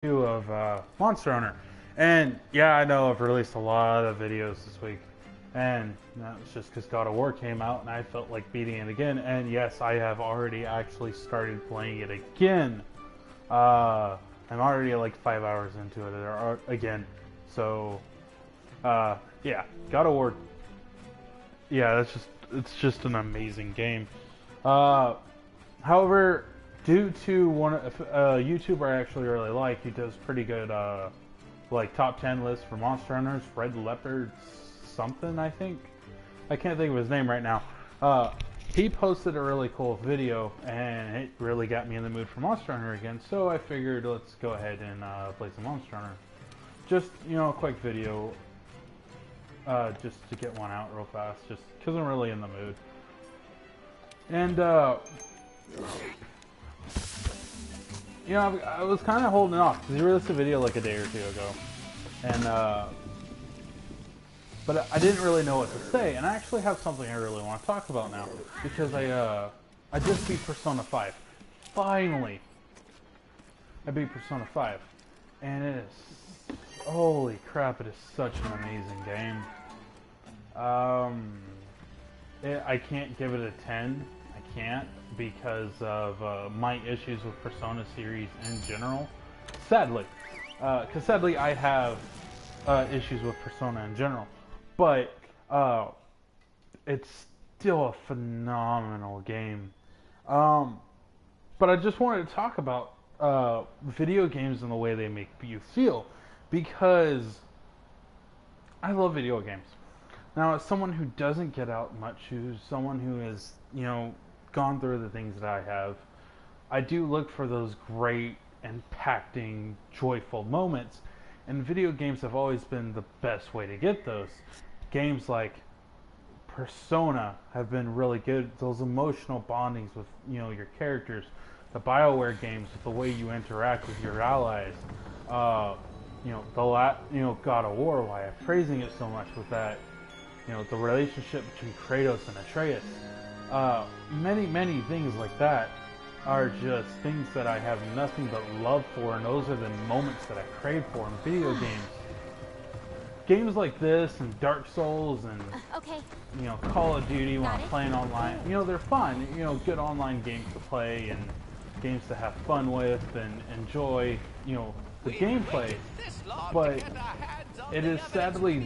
Of Monster Hunter. And yeah, I know I've released a lot of videos this week, and that was just because God of War came out, and I felt like beating it again. And yes, I have already actually started playing it again. I'm already like 5 hours into it again. So yeah, God of War. Yeah, it's just an amazing game. However, due to one YouTuber I actually really like, he does pretty good like top 10 lists for Monster Hunters, Red Leopard something, I think. I can't think of his name right now. He posted a really cool video, and it really got me in the mood for Monster Hunter again. So I figured let's go ahead and play some Monster Hunter. Just a quick video, just to get one out real fast, just because I'm really in the mood. And I was kind of holding off because he released a video like a day or two ago, and but I didn't really know what to say, and I actually have something I really want to talk about now because I just beat Persona 5. Finally, I beat Persona 5, and it is, holy crap! It is such an amazing game. I can't give it a 10. I can't because of my issues with Persona series in general. Sadly, because sadly I have issues with Persona in general, but it's still a phenomenal game. But I just wanted to talk about video games and the way they make you feel, because I love video games. Now, as someone who doesn't get out much, who's someone who has, gone through the things that I have, I do look for those great, impacting, joyful moments, and video games have always been the best way to get those. Games like Persona have been really good. Those emotional bondings with, your characters. The BioWare games, with the way you interact with your allies. God of War, why I'm praising it so much with that. The relationship between Kratos and Atreus. Many things like that are just things that I have nothing but love for, and those are the moments that I crave for in video games. Games like this and Dark Souls and Call of Duty when I'm playing online, they're fun. Good online games to play and games to have fun with and enjoy, the gameplay. But it is sadly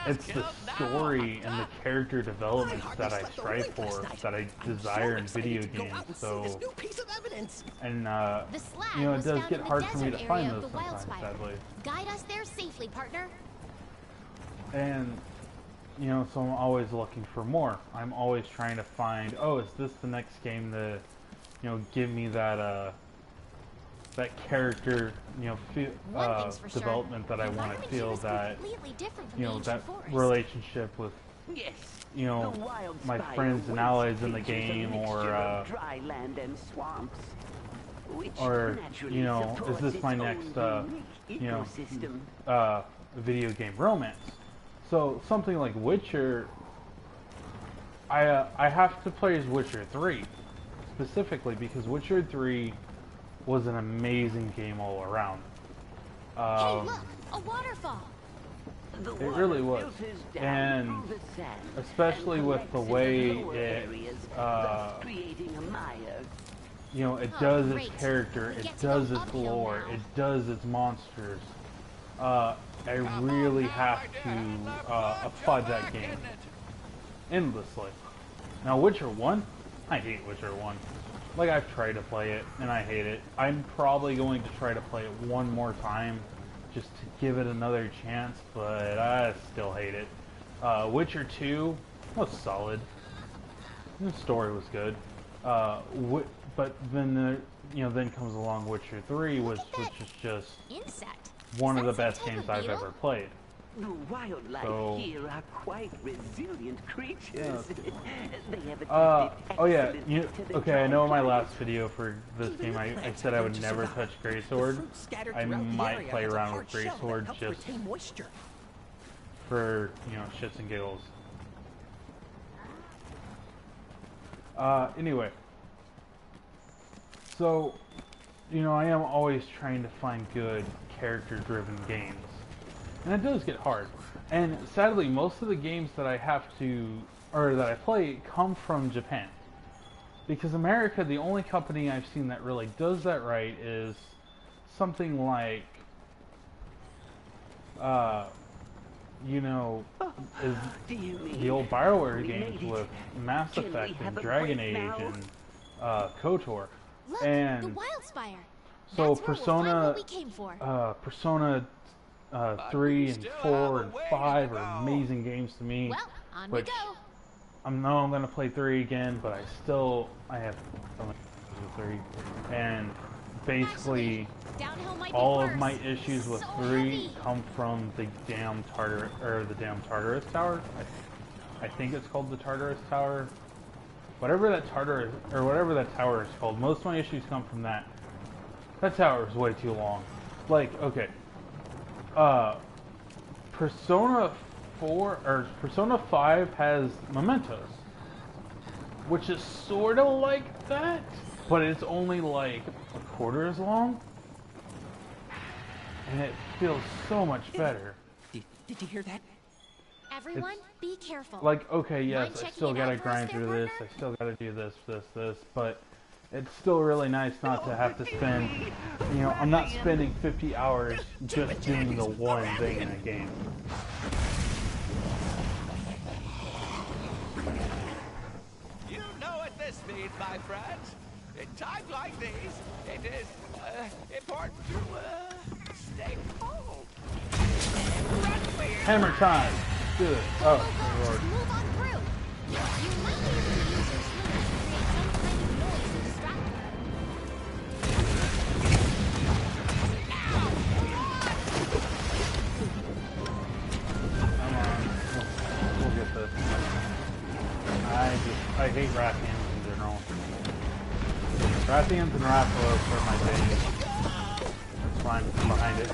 it's the story and the character development that I strive for, that I desire in video games. So, and it does get hard for me to find those sometimes, sadly. Guide us there safely, partner. And so I'm always looking for more. I'm always trying to find, oh, is this the next game to, give me that that character, development that I want to feel, that, that relationship with, my friends and allies in the game, or, is this my next, video game romance? So something like Witcher, I have to play as Witcher 3, specifically because Witcher 3 was an amazing game all around. Hey, look! A waterfall! It really was. And especially with the way it, it does its character, it does its lore, it does its monsters. I really have to applaud that game endlessly. Now, Witcher 1, I hate Witcher 1. Like, I've tried to play it, and I hate it. I'm probably going to try to play it one more time, just to give it another chance, but I still hate it. Witcher 2 was solid. The story was good. But then, then comes along Witcher 3, which is just one of the best games I've ever played. The wildlife here are quite resilient creatures. They have oh yeah, okay, I know in my last video for this game I said I would never touch Greysword. I might play around with Greysword just for, shits and giggles. Anyway. So, you know, I am always trying to find good character-driven games. And it does get hard. And sadly, most of the games that I have to, or that I play, come from Japan. Because America, the only company I've seen that really does that right is something like, you know, is the old BioWare games with Mass Effect and Dragon Age and KOTOR. Look, And the Wildspire. so That's where we'll find what we came for. Persona 3 and 4 and 5 are amazing games to me. Well, on which we go. I know I'm gonna play 3 again, but I have so much to 3, and basically all of my issues with 3 come from the damn Tartarus Tower. I think it's called the Tartarus Tower. Whatever that tower is called, most of my issues come from that. That tower is way too long. Like, okay. Persona 4 or Persona 5 has mementos, which is sort of like that, but it's only like a quarter as long, and it feels so much better. Did you hear that? Everyone, be careful. Like, okay, yes, Mind I checking still it gotta out for us grind there, through this, partner? I still gotta do this, but it's still really nice not to have to spend, you know, I'm not spending 50 hours just doing the one thing in a game. You know what this means, my friends. In times like these, it is important to stay calm. Hammer time! Good. Oh, Lord. Move on through. You might be able to use your slingers to create some kind of noise to distract them. Come on. We'll get this. I hate Rathians in general. Rathians and Rathalos are my thing. It's fine, I'm behind it.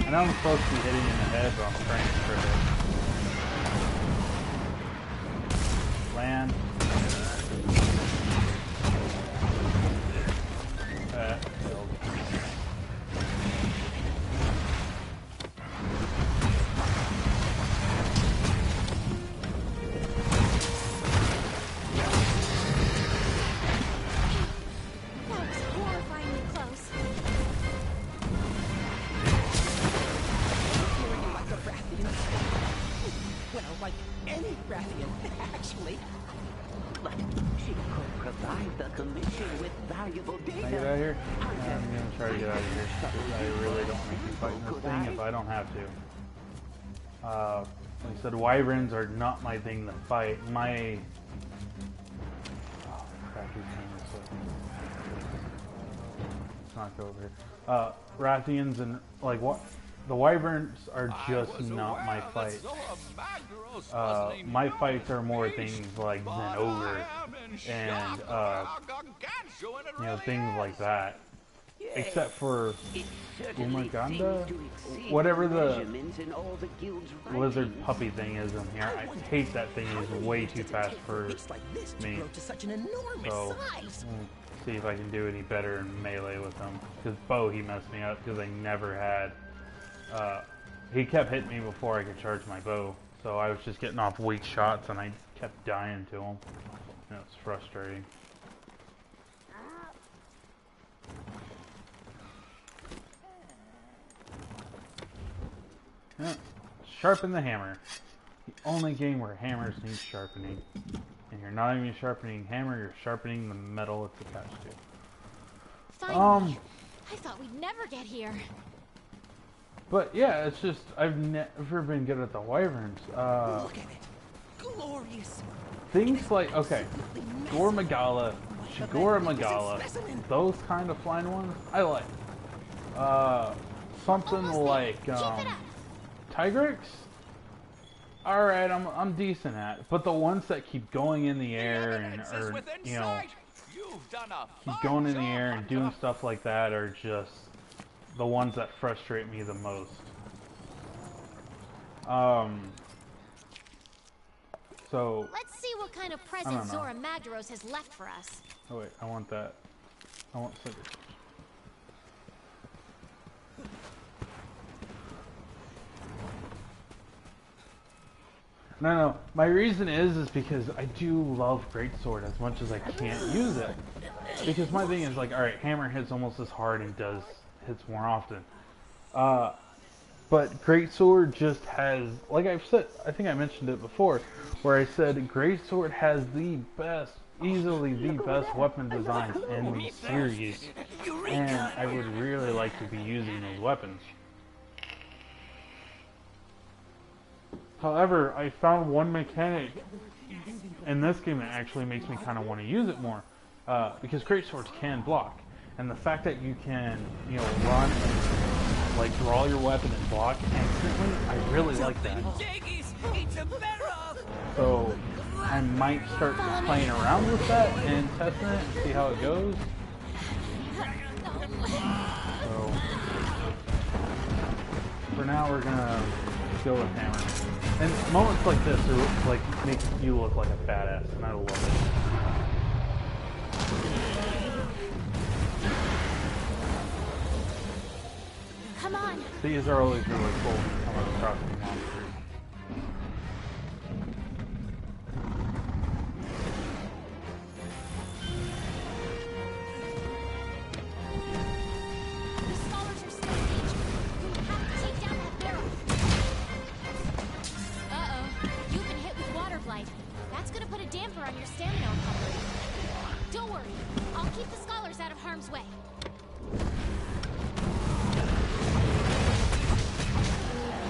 I know I'm supposed to be hitting in the head, but I'm praying for it. Land. Failed. That was horrifyingly close. Like a Rathian. Well, like any Rathian, actually. But she could provide the commission with valuable data. Can I get out of here? I'm gonna try to get out of here. Because I really don't want to keep fighting this thing if I don't have to. Like I said, wyverns are not my thing to fight. My... Oh, crap, he's coming this way. Let's not go over here. Rathians and, like, what? The wyverns are just not my fight. My fights are more things like Zenogre and, you know, things like that. Except for Umaganda? Whatever the lizard puppy thing is in here. I hate that thing. It's way too fast for me. So, see if I can do any better in melee with him. Because Bo, he messed me up because I never had... he kept hitting me before I could charge my bow. So I was just getting off weak shots and I kept dying to him. And it was frustrating. Yeah. Sharpen the hammer. The only game where hammers need sharpening. And you're not even sharpening hammer, you're sharpening the metal it's attached to. Finally. I thought we'd never get here. But yeah, it's just, I've never been good at the wyverns. Look at it. Glorious. Things like, okay, Gore Magala, Shigora Magala, those kind of flying ones, I like. Something like, Tigrex? Alright, I'm decent at. But the ones that keep going in the air and, or, you know, keep going in the air and doing stuff like that are just the ones that frustrate me the most. So... Let's see what kind of present Zora Magdaros has left for us. Oh wait, I want that. I want cigarettes. No. My reason is because I do love Greatsword as much as I can't use it. Because my thing is like, alright, hammer hits almost as hard and does hits more often. But Greatsword just has, like I've said, I think I mentioned it before, where I said Greatsword has the best, easily the best weapon designs in the series. And I would really like to be using those weapons. However, I found one mechanic in this game that actually makes me kind of want to use it more. Because Greatswords can block. And the fact that you can, you know, run and like draw your weapon and block instantly, I really like that. So I might start playing around with that and testing it and see how it goes. So for now we're gonna go with hammer. And moments like this are like make you look like a badass, and I love it. Come on. These are always really cool when you come across the monsters. The scholars are still engaged. You have to take down that barrel. Uh-oh. You've been hit with water blight. That's gonna put a damper on your stamina recovery. Don't worry. I'll keep the scholars out of harm's way.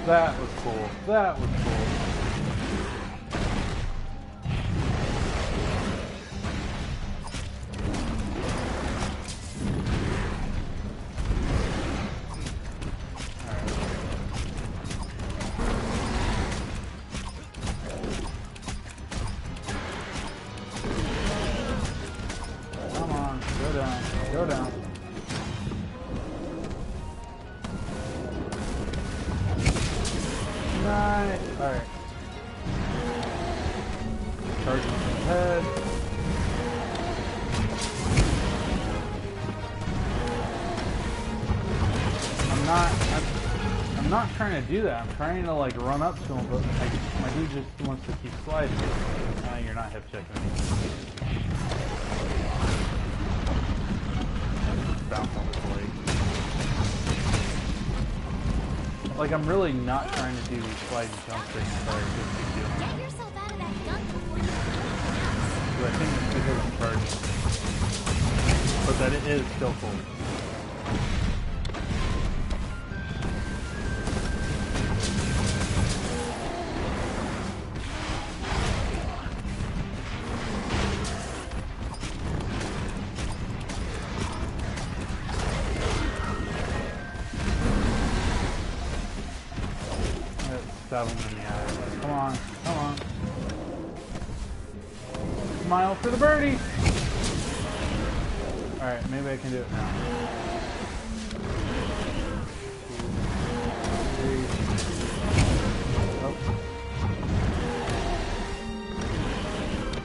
That was cool. That was cool. Come on, go down, go down. Nice. Alright. Charging his head. I'm not trying to do that. I'm trying to like run up to him, but my dude just wants to keep sliding. You're not hip checking me. Bounce on his leg. Like, I'm really not trying to do these slide and jump things that I just keep doing. Get yourself out of that gun before you do anything else. But I think it's because I'm charging. But that it is still cool. Stab him in the eye. Come on, come on. Smile for the birdie! Alright, maybe I can do it now. 2, 3. Oh.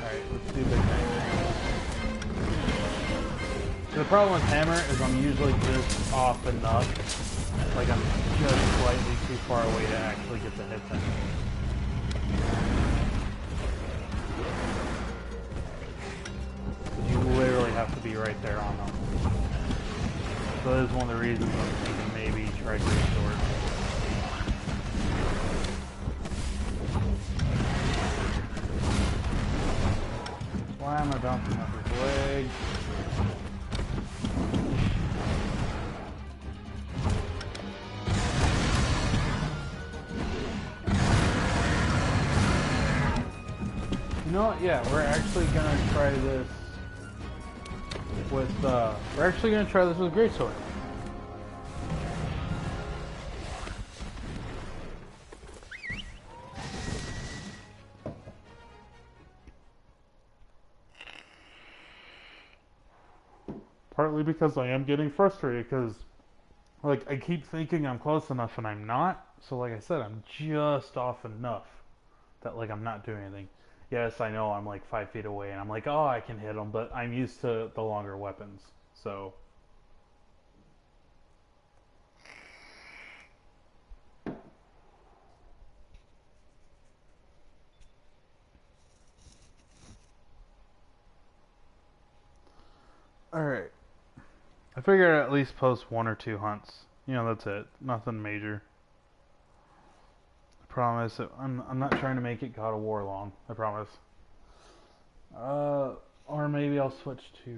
Alright, let's do big thing. The problem with hammer is I'm usually just off enough. Like I'm just slightly too far away to actually get the hits in. You literally have to be right there on them. So that is one of the reasons I'm thinking maybe try Greatsword. Why am I bouncing off his leg? You know what? Yeah, we're actually gonna try this with Greatsword. Partly because I am getting frustrated because like I keep thinking I'm close enough and I'm not. So like I said, I'm just off enough that like I'm not doing anything. Yes, I know I'm like 5 feet away and I'm like, oh, I can hit them, but I'm used to the longer weapons, so. Alright. I figured I'd at least post 1 or 2 hunts. You know, that's it. Nothing major. I promise. I'm not trying to make it God of War long. I promise. Or maybe I'll switch X.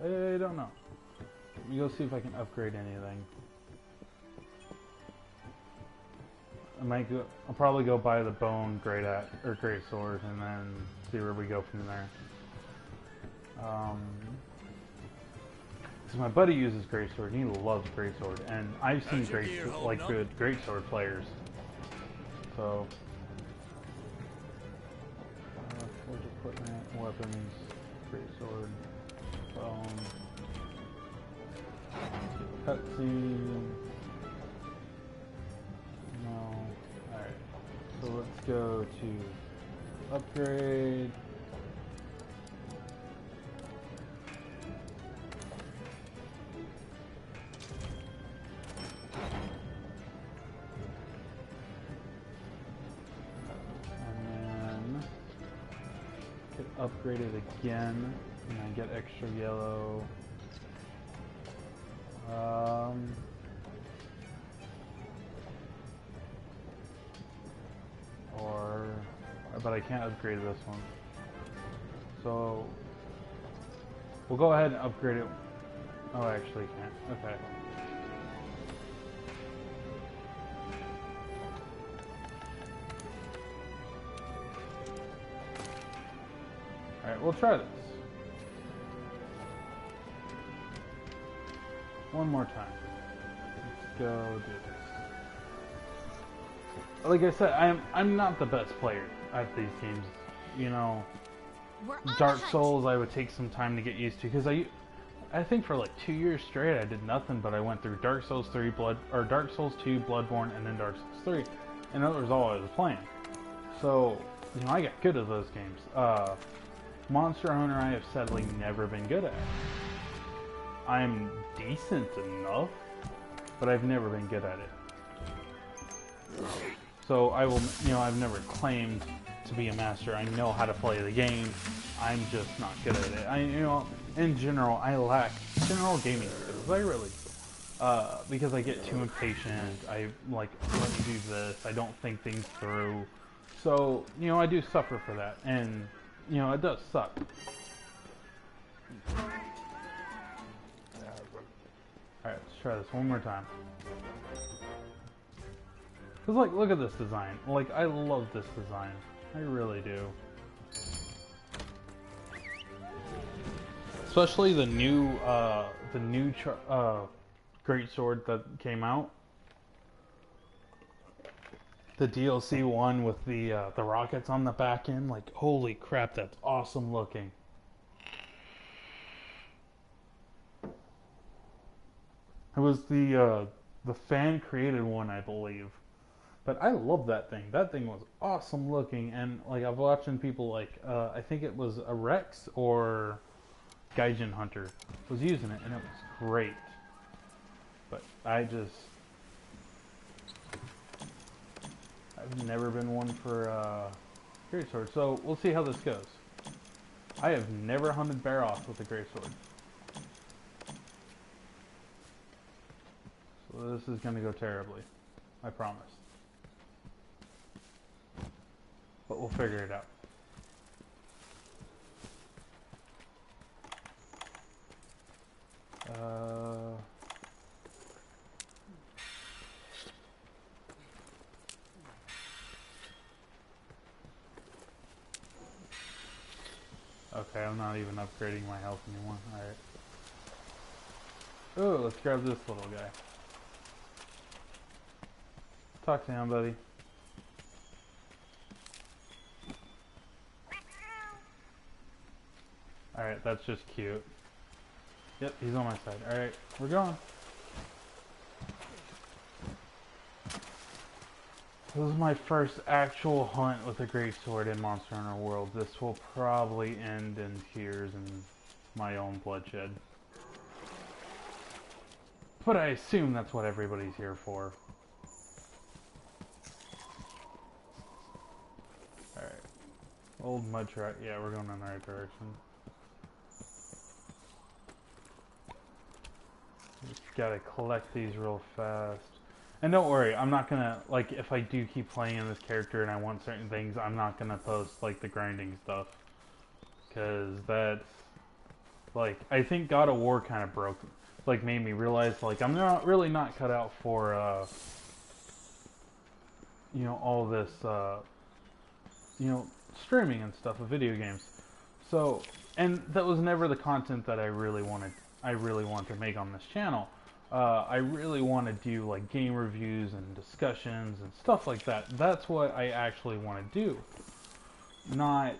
I don't know. Let me go see if I can upgrade anything. I'll probably go buy the bone great sword and then see where we go from there. Because my buddy uses greatsword and he loves greatsword, and I've seen good greatsword players. So, forge equipment, weapons, greatsword, bone, cutscene. No. Alright. So let's go to upgrade. And then get upgraded again. And then get extra yellow. But I can't upgrade this one. So we'll go ahead and upgrade it. Oh, I actually can't. Okay. Alright, we'll try this. One more time. Let's go do this. Like I said, I'm not the best player at these games. You know, Dark Souls I would take some time to get used to, because I think for like 2 years straight I did nothing but I went through Dark Souls 3, Dark Souls 2, Bloodborne, and then Dark Souls 3, and that was all I was playing. So, you know, I got good at those games. Monster Hunter I have sadly never been good at. I'm decent enough, but I've never been good at it. So I will, you know, I've never claimed to be a master. I know how to play the game. I'm just not good at it. You know, in general, I lack general gaming skills. I really do. Because I get too impatient. I like, let me do this. I don't think things through. So, you know, I do suffer for that. And, you know, it does suck. Alright, let's try this one more time. Cause like, look at this design. Like, I love this design. I really do. Especially the new greatsword that came out. The DLC one with the rockets on the back end. Like, holy crap, that's awesome looking. It was the fan created one, I believe. But I love that thing. That thing was awesome looking, and like I've watching people like I think it was a Rex or Gaijin Hunter was using it, and it was great. But I've never been one for greatsword, so we'll see how this goes. I have never hunted Barroth with a greatsword, so this is going to go terribly. I promise. But we'll figure it out. Okay, I'm not even upgrading my health anymore. Alright. Oh, let's grab this little guy. Talk to him, buddy. Alright, that's just cute. Yep, he's on my side. Alright, we're going. This is my first actual hunt with a greatsword in Monster Hunter World. This will probably end in tears and my own bloodshed. But I assume that's what everybody's here for. Alright. Old mud truck. Yeah, we're going in the right direction. Just gotta collect these real fast. And don't worry, I'm not gonna, like, if I do keep playing in this character and I want certain things, I'm not gonna post, like, the grinding stuff. Because that's, like, I think God of War kind of broke, like, made me realize, like, I'm not really not cut out for, you know, all this, you know, streaming and stuff of video games. So, and that was never the content that I really wanted to make on this channel. I really want to do like game reviews and discussions and stuff like that. That's what I actually want to do. Not,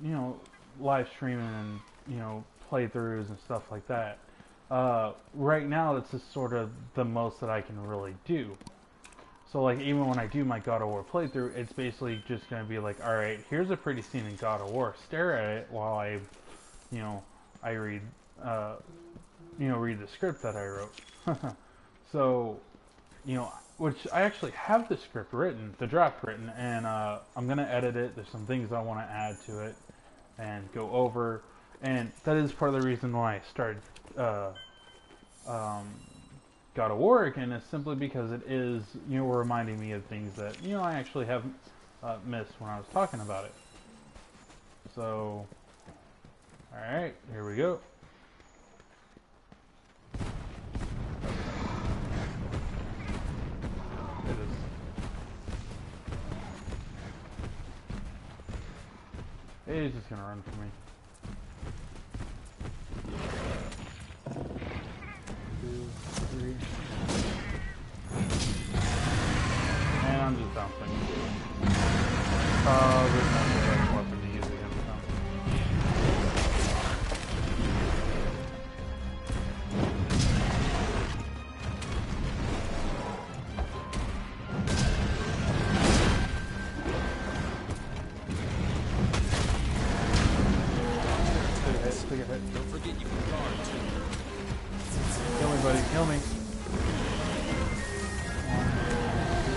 you know, live streaming and, you know, playthroughs and stuff like that. Right now, that's just sort of the most that I can really do. So, like, even when I do my God of War playthrough, it's basically just going to be like, alright, here's a pretty scene in God of War. Stare at it while I, you know, I read, you know, read the script that I wrote. So, you know, which I actually have the script written, the draft written, and I'm going to edit it. There's some things I want to add to it and go over. And that is part of the reason why I started God of War again, is simply because it is, you know, reminding me of things that, you know, I actually have missed when I was talking about it. So, alright, here we go. He's just gonna run for me. 2, 3. And I'm just bouncing. Probably not the best weapon to use against them. Take a hit. Don't forget you can guard too. Kill me, buddy. Kill me. 1, 2,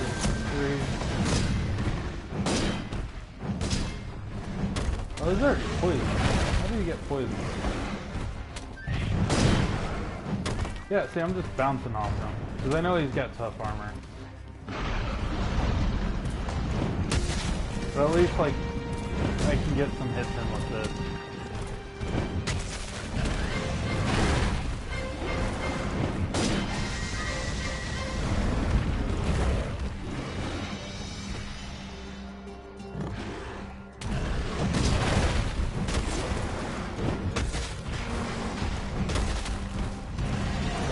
3. Oh, these are poison. How do you get poison? Yeah, see, I'm just bouncing off him. Because I know he's got tough armor. But at least, like, I can get some hits in with this.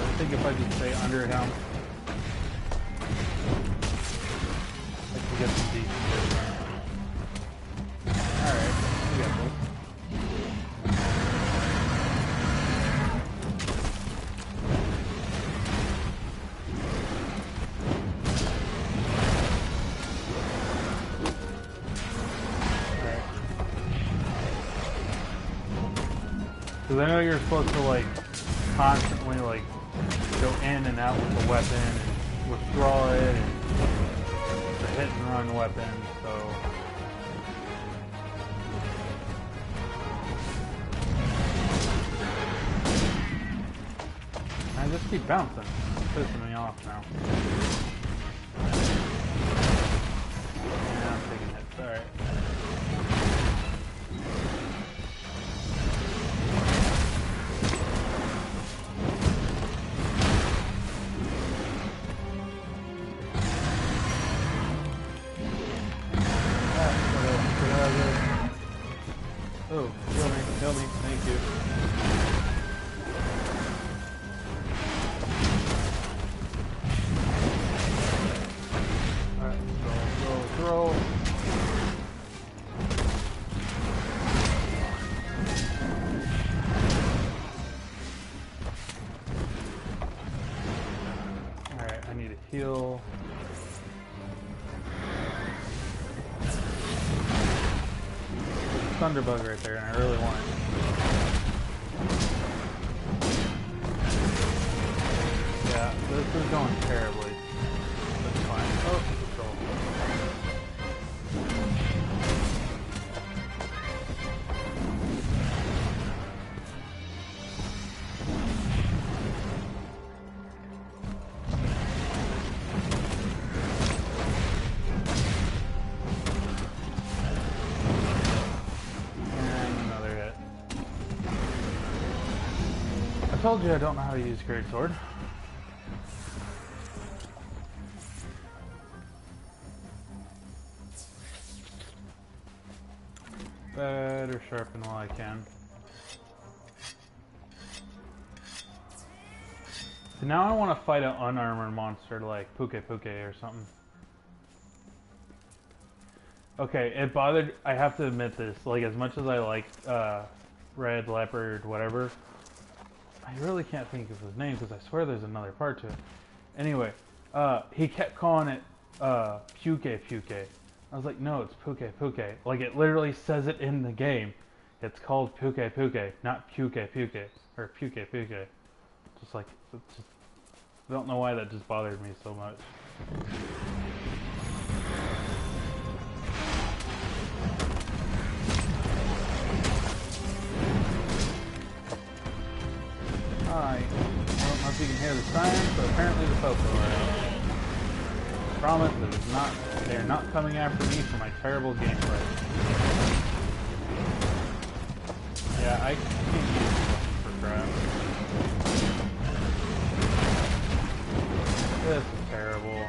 I think if I just stay under him, I can get some decent hits. Alright, we got this. Because I know you're supposed to, like, constantly, like, go in and out with the weapon and withdraw it, and it's a hit and run weapon, so... I just keep bouncing. It's pissing me off now. Yeah, I'm taking hits. Alright. Oh, kill me, thank you. Alright, throw. Alright, I need to heal. Thunderbug right there, and I really want it. Yeah, this is going terribly. That's fine. Oh, control. told you I don't know how to use greatsword. Better sharpen while I can. So now I want to fight an unarmored monster like Pt2 or something. Okay, it bothered. I have to admit this. Like, as much as I like Red Leopard, whatever, I really can't think of his name because I swear there's another part to it. Anyway, he kept calling it Pt2. I was like, no, it's Pt2. Like, it literally says it in the game. It's called Pt2, not Pt2 or Pt2. Just like, it's just, I don't know why that just bothered me so much. Alright, I don't know if you can hear the sirens, but apparently the Popo are out. I promise that it's not, they're not coming after me for my terrible gameplay. Yeah, I can't use this for crap. This is terrible.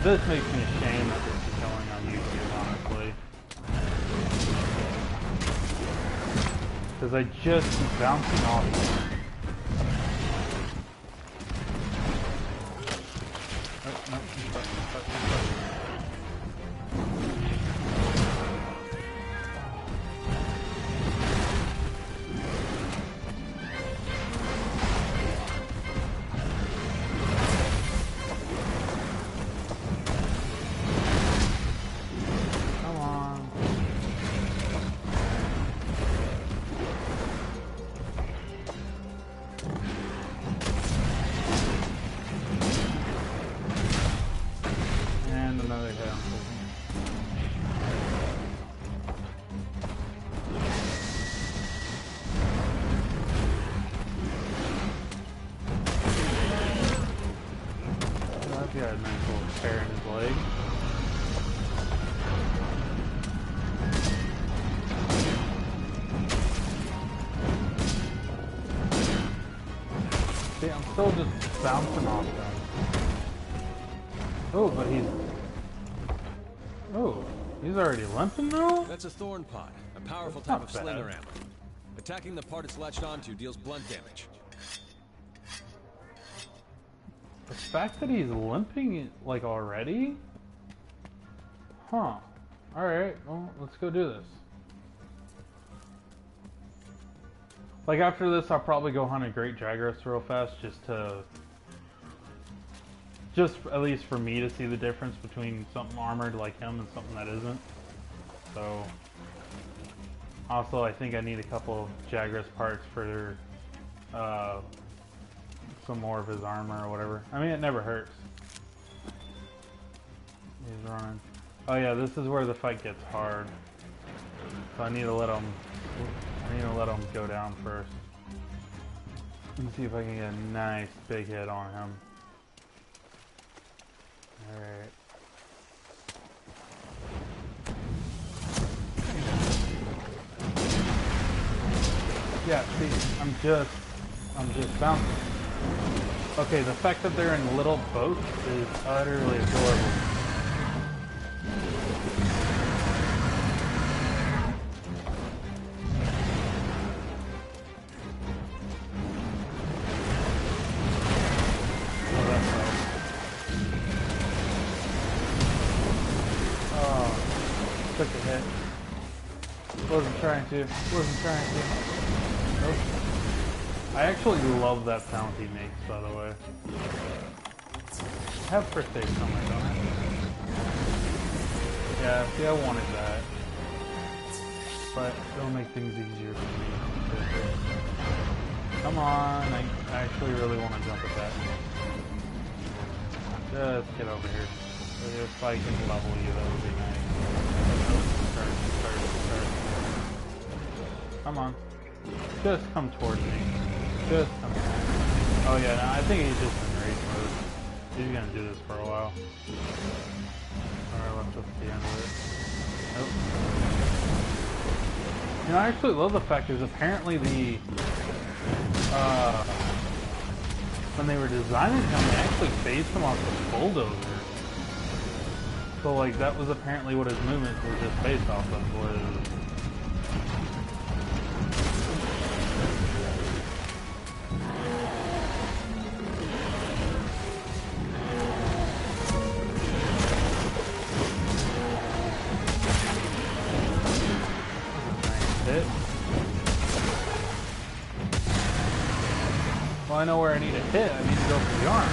This makes me ashamed that this is going on YouTube, honestly. Because I just keep bouncing off. I'm still just bouncing off them. Oh, but he's already limping though? That's a thorn pod, a powerful type of slinger ammo. Attacking the part it's latched onto deals blunt damage. The fact that he's limping, like, already? Huh. Alright, well, let's go do this. Like, after this, I'll probably go hunt a great Jagras real fast, just at least for me to see the difference between something armored like him and something that isn't. So, also, I think I need a couple of Jagras parts for some more of his armor or whatever. I mean, it never hurts. He's running. Oh yeah, this is where the fight gets hard. So I need to let him go down first. Let's see if I can get a nice big hit on him. Alright. Yeah, see, I'm just bouncing. Okay, the fact that they're in little boats is utterly adorable. Took a hit. Wasn't trying to. Nope. I actually love that sound he makes, by the way. I have first aid somewhere, don't I? Yeah, see, I wanted that. But it'll make things easier for me. Come on, I actually really want to jump at that. Just get over here. If I can level you, that would be nice. Start. Come on. Just come towards me. Just come towards me. Oh yeah, no, I think he's just in race mode. He's gonna do this for a while. Alright, let's just the end of it. Nope. You know, I actually love the fact there's apparently when they were designing him, they actually based him off the bulldozer. So like that was apparently what his movements were just based off of, was hit. Well, I know where I need to hit. I need to go for the arm.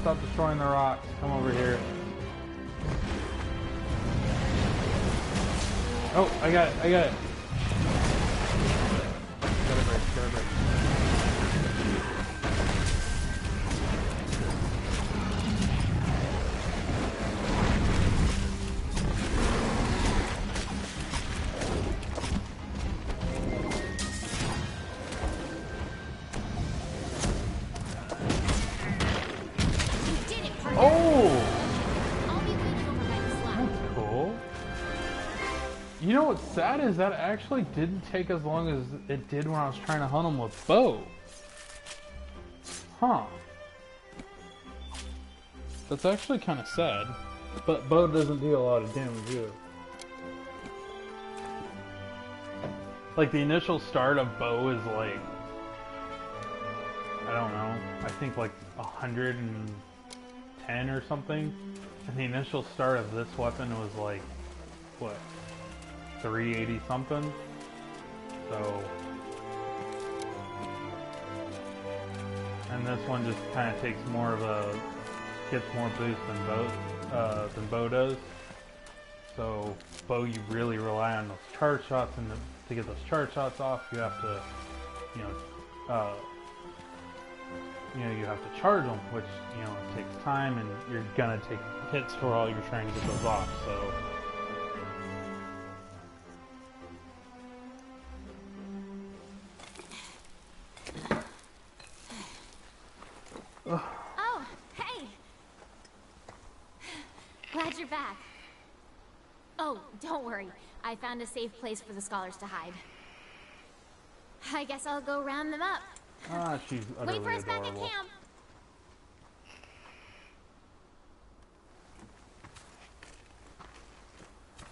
Stop destroying the rocks. Come over here. Oh, I got it. I got it. Got it break. Got it break. You know what's sad is that actually didn't take as long as it did when I was trying to hunt him with bow. Huh. That's actually kind of sad. But bow doesn't do a lot of damage either. Like the initial start of bow is like, I don't know, I think like 110 or something. And the initial start of this weapon was like, what? 380 something, so, and this one just kind of takes more of a, gets more boost than bow does. So bow, you really rely on those charge shots, and to get those charge shots off, you have to, you have to charge them, which takes time, and you're gonna take hits while you're trying to get those off. So. Oh, hey! Glad you're back. Oh, don't worry. I found a safe place for the scholars to hide. I guess I'll go round them up. Ah, she's utterly Wait for us adorable. back at camp.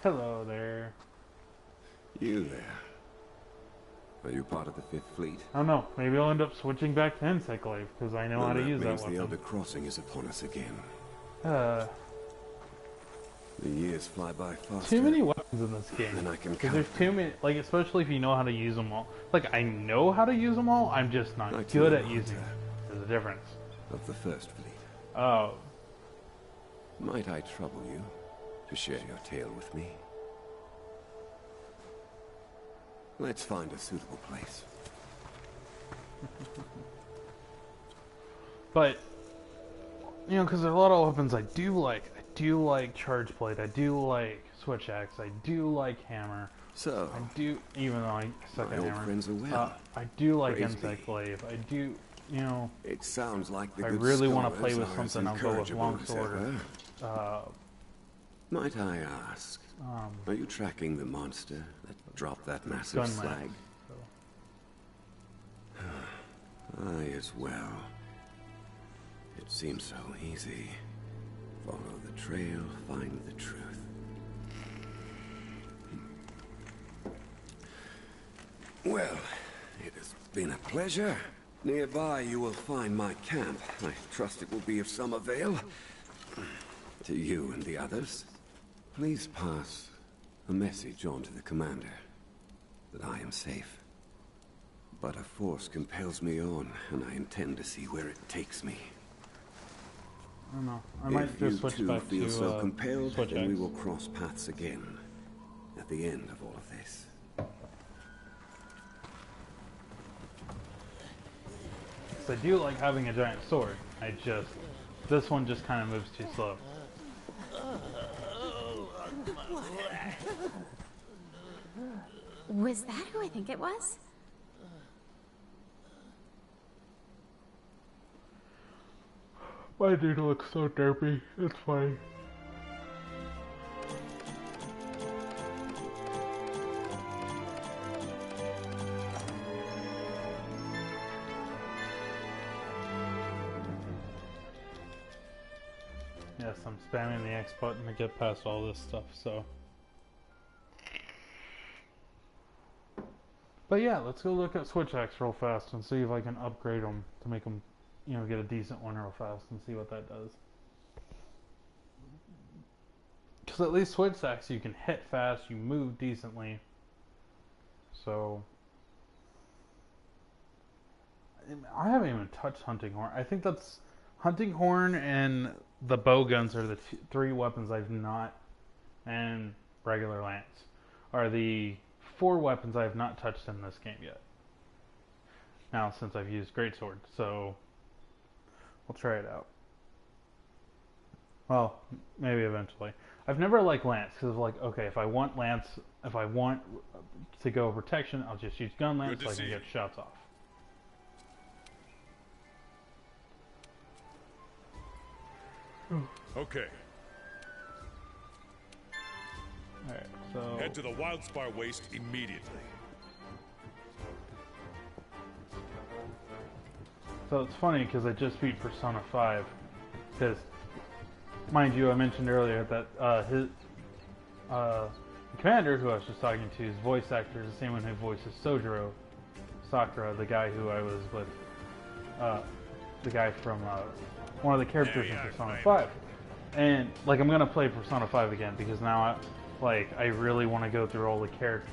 Hello there. You there? Are you part of the Fifth Fleet? I don't know. Maybe I'll end up switching back to Encyclave because I know how to use that means weapon. the Elder Crossing is upon us again. The years fly by faster. Too many weapons in this game. And I can because there's too many. Like, especially if you know how to use them all. Like, I know how to use them all. I'm just not good at using them. There's a difference. Of the First Fleet. Oh. Might I trouble you to share your tale with me? Let's find a suitable place. But, because there's a lot of weapons I do like. I do like Charge Blade. I do like Switch Axe. I do like Hammer. So, I do, even though I suck at Hammer. Friends are well. I do like Encyclave. I do, It sounds like the I good really want to play with scholars something. I'll go with encourageable Longsword. Might I ask, are you tracking the monster that dropped that massive slag? I as well. It seems so easy. Follow the trail, find the truth. Well, it has been a pleasure. Nearby you will find my camp. I trust it will be of some avail. To you and the others. Please pass a message on to the commander that I am safe. But a force compels me on, and I intend to see where it takes me. I don't know. I might just switch back if you feel so compelled, Switch then we Axe. will cross paths again at the end of all of this. I do like having a giant sword. This one just kind of moves too slow. Was that who I think it was? My dude looks so derpy. It's funny. Yes, I'm spamming the X button to get past all this stuff, so. But yeah, let's go look at Switch X real fast and see if I can upgrade them to make them, you know, get a decent one real fast and see what that does. Because at least Switch X, you can hit fast, you move decently. So. I haven't even touched Hunting Horn. I think that's. Hunting Horn and the bow guns are the three weapons I've not, and regular lance, are the 4 weapons I have not touched in this game yet. Now, since I've used Greatsword, so we'll try it out. Well, maybe eventually. I've never liked lance, because like, okay, if I want lance, if I want to go protection, I'll just use gun lance so I can get shots off. Okay. Alright, so head to the Wildspire Waste immediately. So it's funny because I just beat Persona 5. Because, mind you, I mentioned earlier that the commander who I was just talking to, his voice actor is the same one who voices Sojiro Sakura, the guy who I was with, the guy from one of the characters in Persona 5. And, like, I'm going to play Persona 5 again because now, I really want to go through all the characters.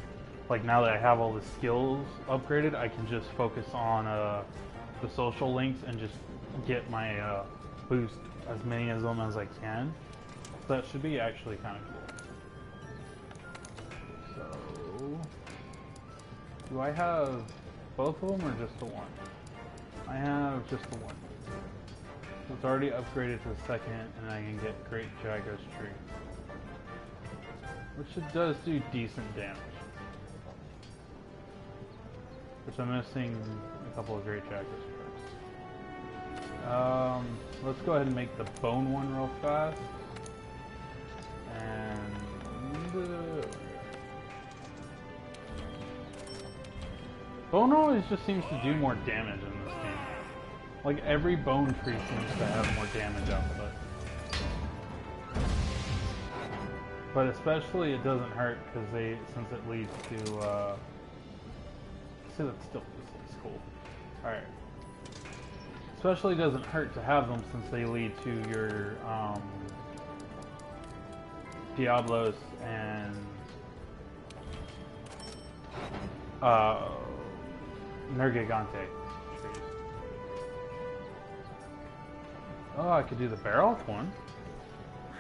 Like, now that I have all the skills upgraded, I can just focus on the social links and just get my boost as many of them as I can. So that should be actually kind of cool. So, do I have both of them or just the one? I have just the one. It's already upgraded to the second, and I can get Great Jago's Tree. Which it does do decent damage. Which I'm missing a couple of Great Jago's first. Let's go ahead and make the bone one real fast. And bone always just seems to do more damage in this game. Like, every bone tree seems to have more damage output. But especially it doesn't hurt because since it leads to, see, that's still, this looks cool. Alright. Especially doesn't hurt to have them since they lead to your, Diablos and, Nergigante. Oh, I could do the barrel one.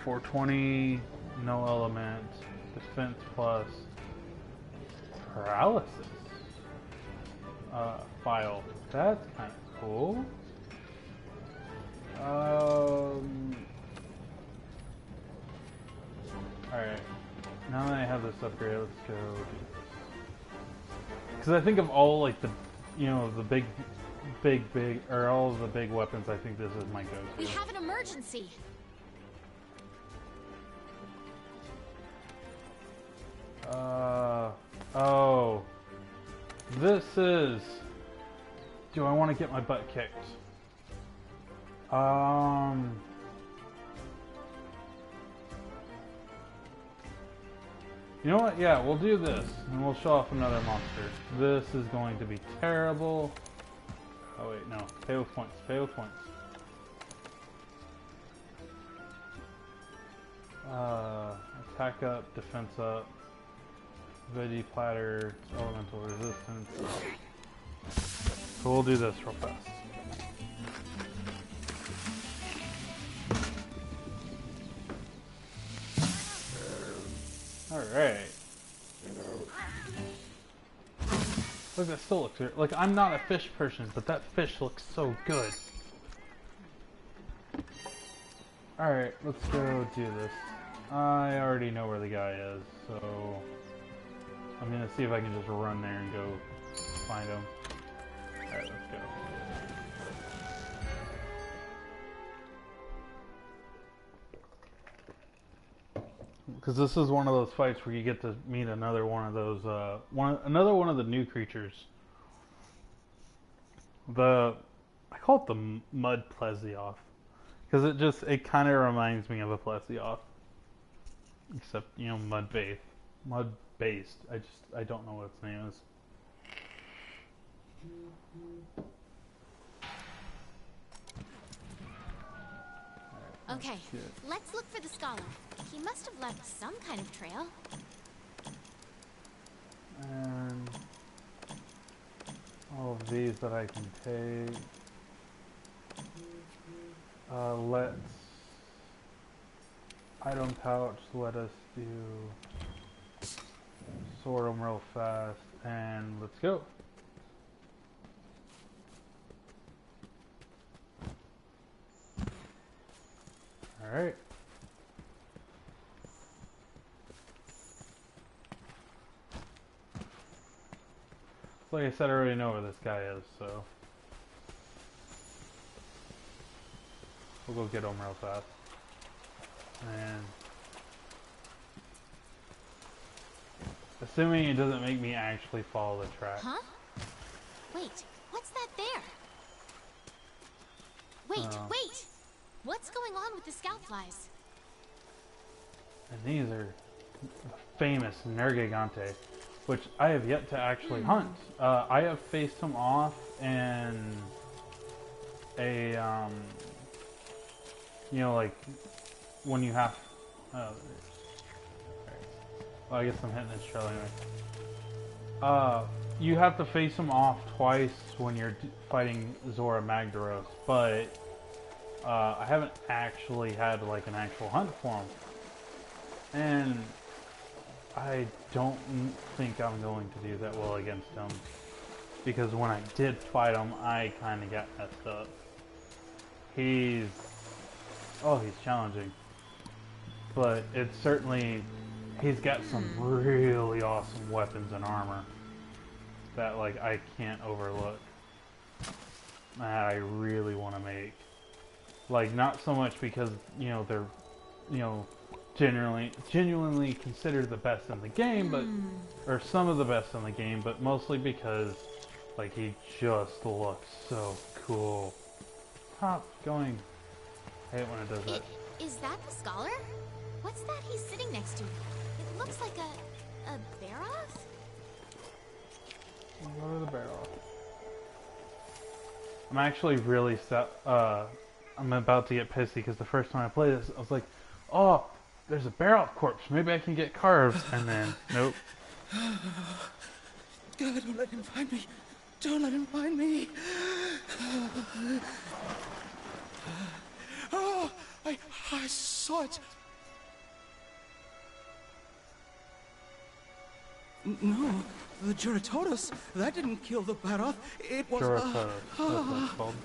420, no element, defense plus, paralysis. File. That's kind of cool. Alright. Now that I have this upgrade, let's go do this. Because I think of all, like, the, you know, the big, or all of the big weapons, I think this is my go-to. We have an emergency! Oh. This is... Do I want to get my butt kicked? You know what? Yeah, we'll do this, and we'll show off another monster. This is going to be terrible. Oh wait, no. Pay with points. Pay with points. Attack up, defense up, veggie platter, elemental resistance. So we'll do this real fast. Alright. Look, that still looks good. Like, I'm not a fish person, but that fish looks so good. Alright, let's go do this. I already know where the guy is, so I'm gonna see if I can just run there and go find him. Alright, let's because this is one of those fights where you get to meet another one of those, another one of the new creatures. I call it the mud plesioth, because it kind of reminds me of a plesioth, except, you know, mud based. I don't know what its name is. Okay, let's look for the scholar. He must have left some kind of trail. And all of these that I can take. Let's item pouch. Let us sort them real fast, and let's go. All right. Like I said, I already know where this guy is, so we'll go get him real fast. And assuming it doesn't make me actually follow the track. Huh? Wait, what's that there? Wait! What's going on with the scout flies? And these are famous Nergigante, which I have yet to actually hunt. I have faced them off in a, you know, like when you have, well, I guess I'm hitting this trail anyway. You have to face them off twice when you're fighting Zora Magdaros, but I haven't actually had like an actual hunt for them. And I don't think I'm going to do that well against him, because when I did fight him, I kind of got messed up. He's challenging, but it's certainly, he's got some really awesome weapons and armor that like I can't overlook, that I really want to make. Like, not so much because, you know, they're, you know, genuinely considered the best in the game, but, or some of the best in the game, but mostly because, like, he just looks so cool. Stop going. I hate when it does that. Is that the scholar? What's that he's sitting next to? It looks like a Baroth? Go to the Baroth. I'm actually really I'm about to get pissy because the first time I played this, I was like, oh, there's a Baroth corpse. Maybe I can get carved. And then, nope. God, don't let him find me. Don't let him find me. Oh, I saw it. No, the Juratotus. That didn't kill the Baroth. It was... Juratotus, that's what it's called.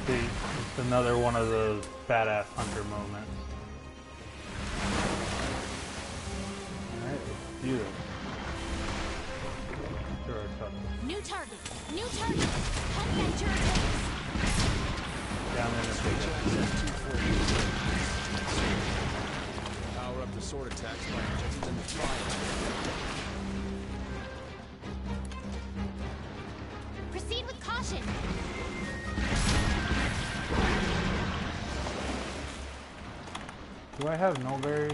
It's another one of those badass hunter moments. Alright, let's do this. New target! New target! Help that Juratotus! Down in the big. Power up the sword attacks by injecting them with fire. Proceed with caution! Do I have no berries?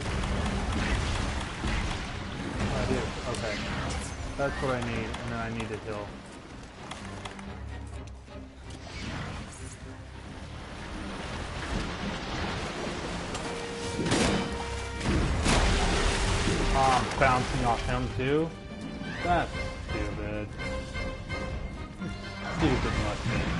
I do. Okay. That's what I need, and then I need to heal. Oh, I'm bouncing off him too? That's stupid. Stupid mustache.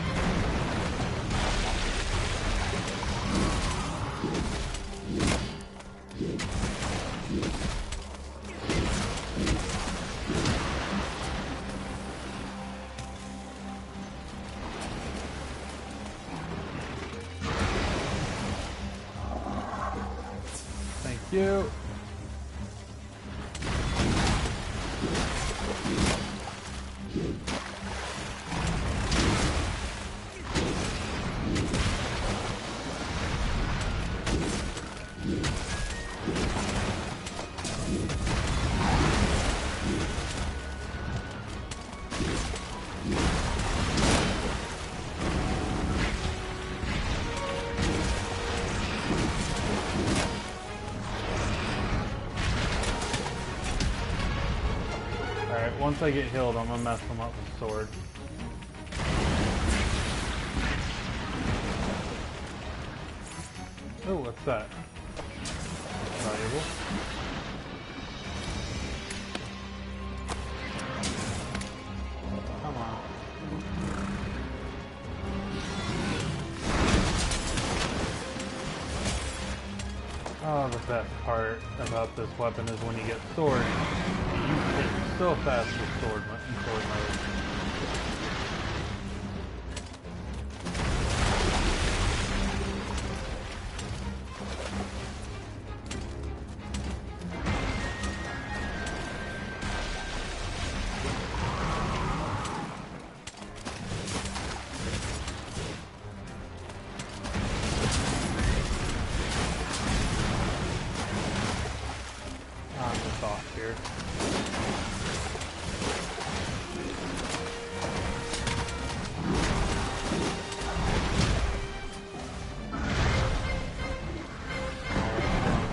Alright, once I get healed, I'm gonna mess them up with sword. Oh, what's that? Valuable. Come on. Oh, the best part about this weapon is when you get sword, you hit so fast with sword mode. Off here.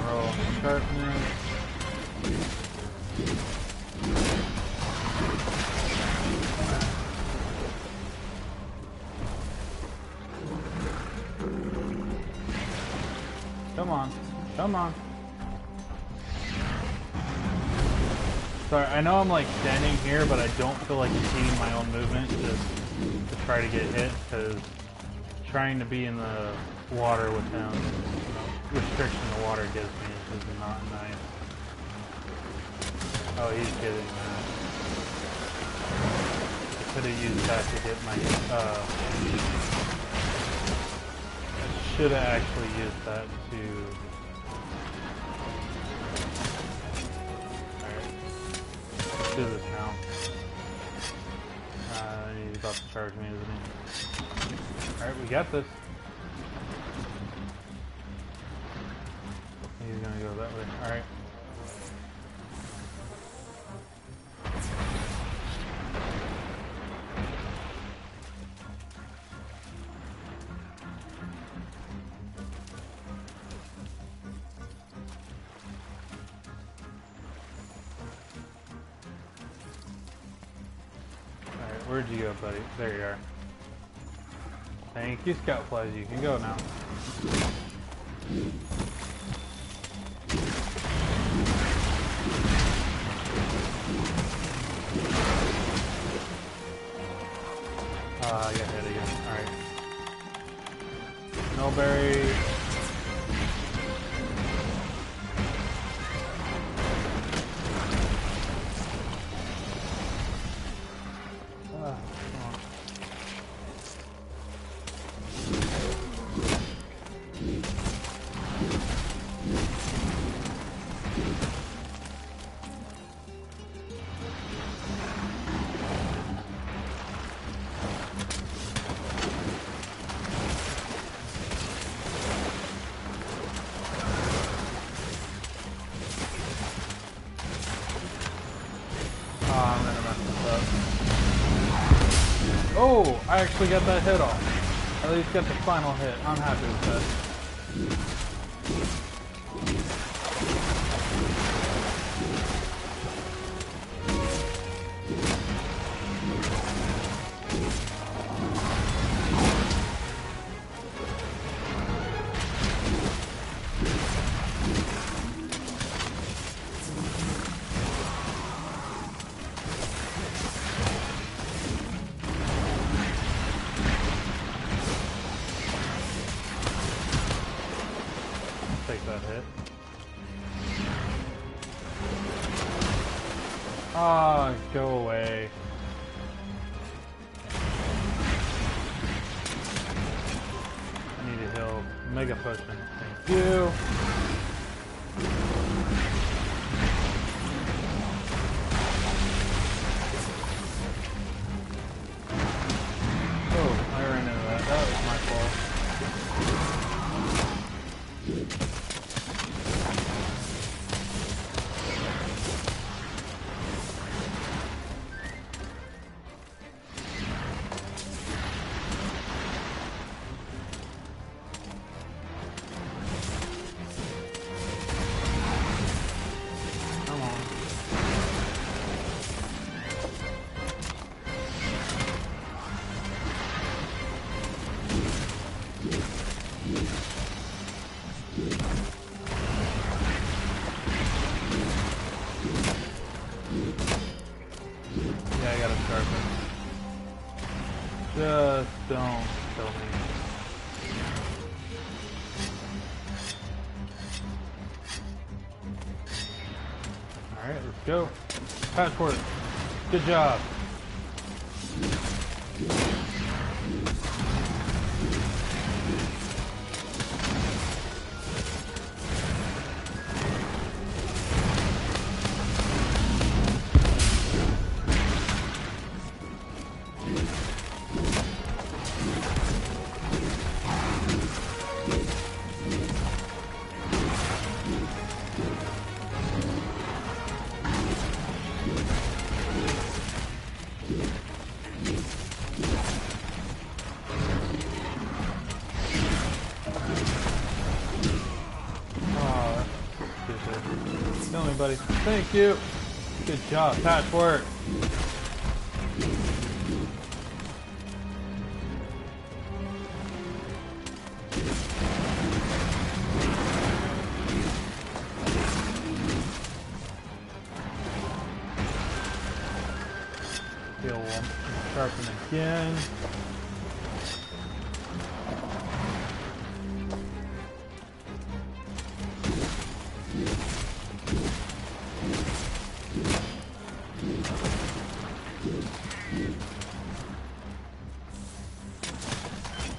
Roll on sharpness. Come on. Come on. Sorry, I know I'm like standing here, but I don't feel like impeding my own movement just to try to get hit, because trying to be in the water with him, restriction the water gives me is not nice. Oh, he's getting that. I could have used that to get my, I should have actually used that to... do this now. He's about to charge me, isn't he? Alright, we got this. He's gonna go that way. Alright. Where'd you go, buddy? There you are. Thank you, Scout Flies. You can go now. I got hit again. Alright. Snowberry. I'm gonna mess this up. Oh, I actually got that hit off. At least got the final hit. I'm happy with that. Take that hit. Ah, go away. I need to heal. Mega potion. Thank you. Oh, I ran into that. That was my fault. Just don't kill me. Alright, let's go. Patchwork. Good job. Kill me, buddy. Thank you. Good job. Patchwork. Heal one. Sharpen again.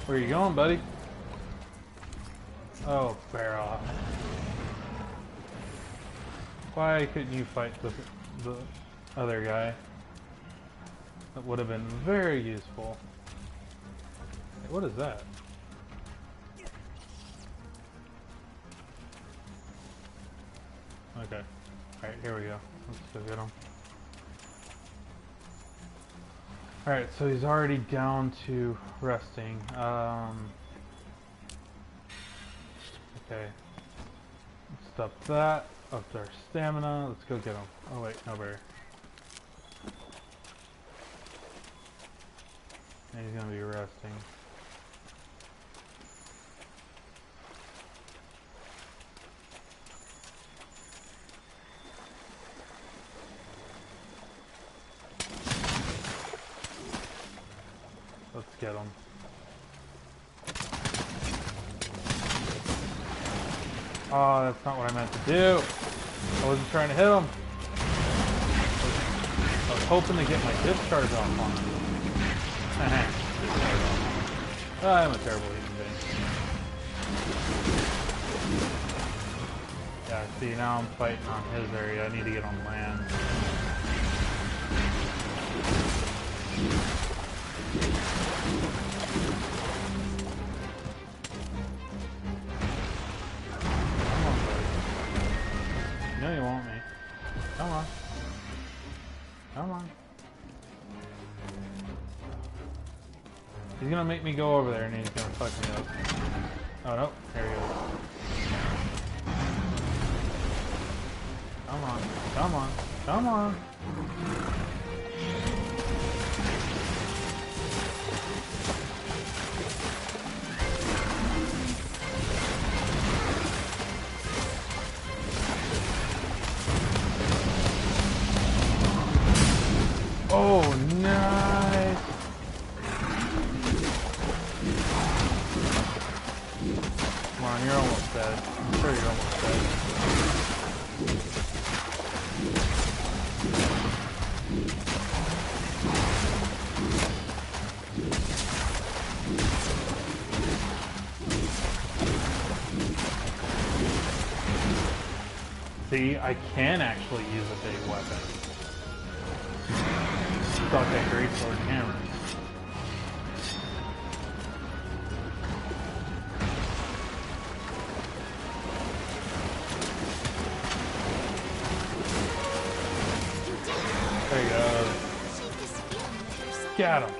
Where you going, buddy? Oh, bear off. Why couldn't you fight the other guy? That would have been very useful. What is that? Okay. Alright, here we go. Let's go get him. Alright, so he's already down to resting. Okay. Let's stop that. Up our stamina. Let's go get him. Oh wait, no bear. And he's gonna be resting. Let's get him. Oh, that's not what I meant to do. I wasn't trying to hit him. I was hoping to get my discharge off on him. I'm a terrible human being. Yeah, see, now I'm fighting on his area. I need to get on land. No, you won't me. Come on. Come on. He's gonna make me go over there and he's gonna fuck me up. Oh no, there he goes. Come on, come on, come on. Oh, nice! Come on, you're almost dead. I'm sure you're almost dead. See, I can actually use a big weapon. Got that great sword and hammer. There you go. Got him.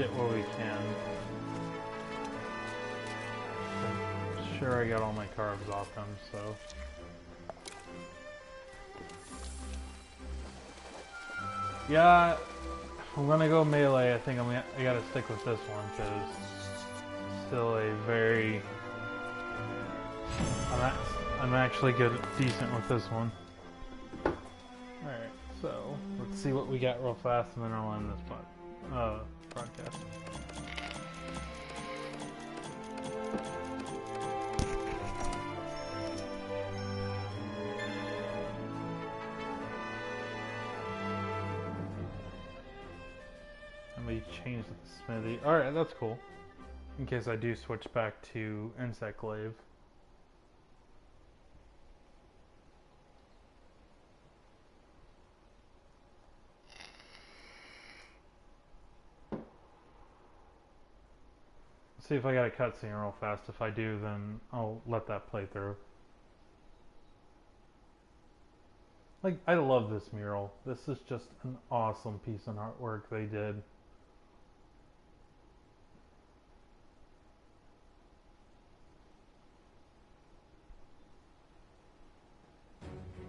hit what we can. I'm sure I got all my carbs off them, so. Yeah, I'm gonna go melee. I think I gotta stick with this one because it's still a very. I'm actually decent with this one. Alright, so let's see what we got real fast and then I'll end this broadcast. And we changed the smithy. Alright, that's cool. In case I do switch back to Insect Glaive. See if I got a cutscene real fast. If I do, then I'll let that play through. Like, I love this mural. This is just an awesome piece of artwork they did.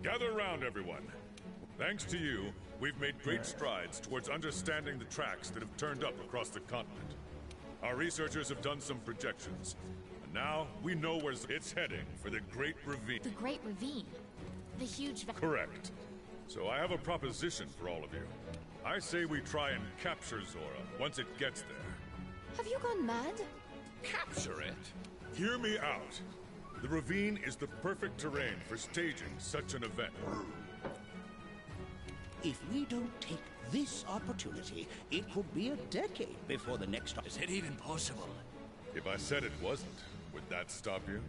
Gather around, everyone. Thanks to you, we've made great strides towards understanding the tracks that have turned up across the continent. Our researchers have done some projections, and now we know where it's heading for the Great Ravine. The Great Ravine? The huge... Correct. So I have a proposition for all of you. I say we try and capture Zora once it gets there. Have you gone mad? Capture it? Hear me out. The ravine is the perfect terrain for staging such an event. If we don't take this opportunity, it could be a decade before the next... Is it even possible? If I said it wasn't, would that stop you?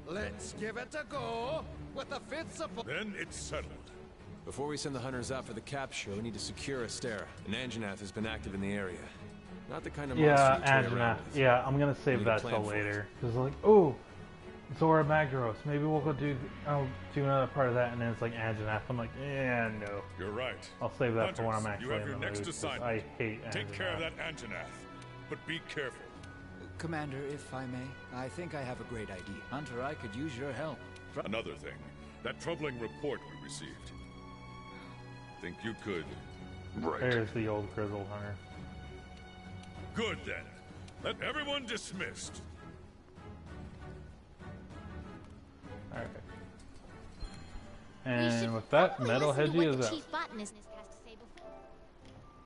Let's give it a go with the fifth support. Then it's settled. Before we send the hunters out for the capture, we need to secure Astera. An Anjanath has been active in the area. Not the kind of monster you toy around with. Yeah, I'm gonna save that till later. Cause like, oh, Zora Magdaros. Maybe we'll go do another part of that, and then it's like Anjanath. I'm like, yeah, no. You're right. I'll save that Hunters, for when I'm actually you have in your the next mood, assignment. I hate Anjanath. Take care of that Anjanath, but be careful. Commander, if I may, I think I have a great idea. Hunter, I could use your help. Another thing, that troubling report we received. Think you could... Right. There's the old grizzled hunter. Good then. Let everyone dismissed. Alright. And with that, Metal Hedgie is out. Chief Botanist